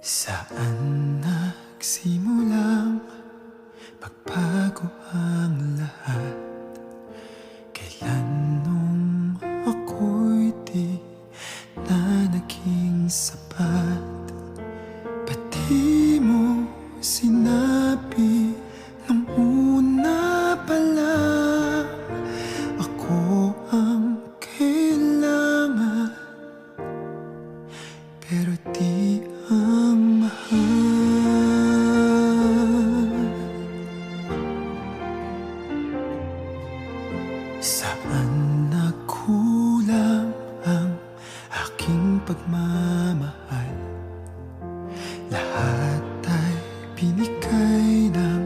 Saan nagsimulang pagbago ang lahat? Kailan nung ako'y di na naging sapat? Ba't di mo sinabi nung una pa lang ako ang kailangan, pero di ang mahal? Saan nagkulang ang aking pagmamahal? Lahat ay binigay ng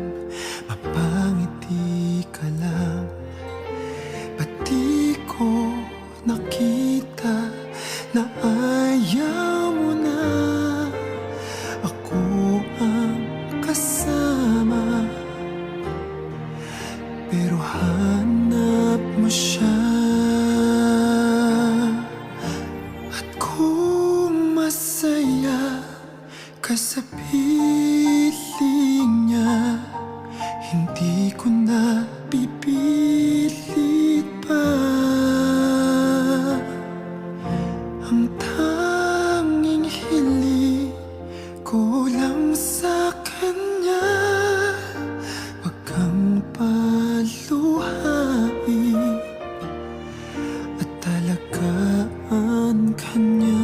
mapangiti ka lang. Ba't di ko nakita na ayaw mo na ako ang kasama? Pero hanap mo siya, at kung masaya ka sa piling niya, hindi ko na pipilit pa. Ang tanging hiling ko lang sa kanya, wag kang paluhain at talagaan ka niya.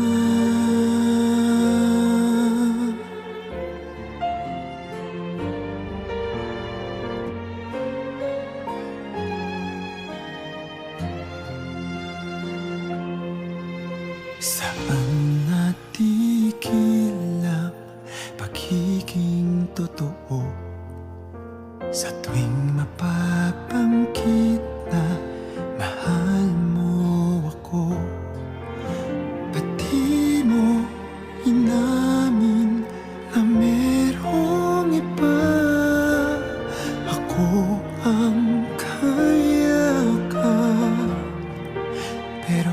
Saan natigil ang pagiging totoo? Sa tuwing mapapangkit na mahal mo ako, ba't di mo inamin na merong iba? Ako ang kayakap, pero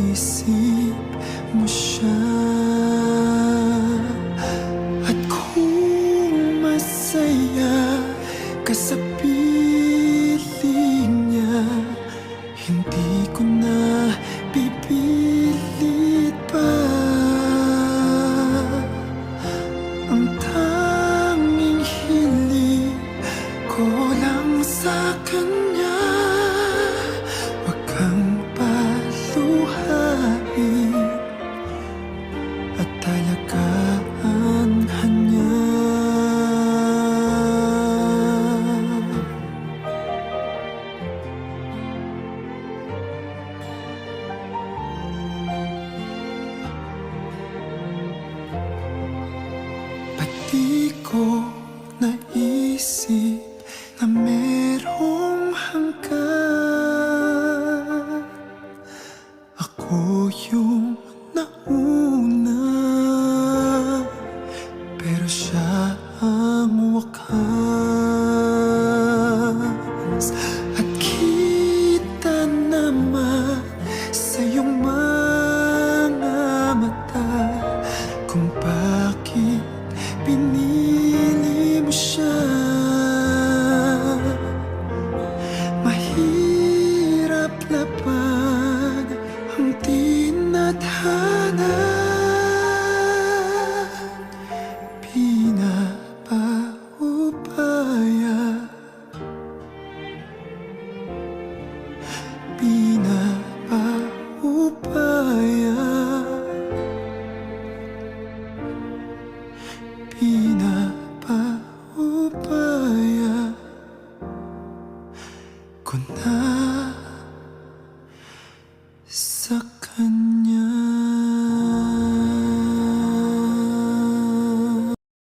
isip mo siya. At kung masaya ka sa piling niya, hindi ko na pipilit pa. Ang tanging hiling ko lang sa kanya, wag kang paluhain at talagaan ka niya. Ba't di ko naisip na merong hanggan? Ako yung nauna, pero siya ang wakas. At kita naman sa iyong mga mata kung bakit pinili mo siya. Mahirap laban ang tinadhana, pinapaubaya, pinapaubaya, pinapaubaya ko na.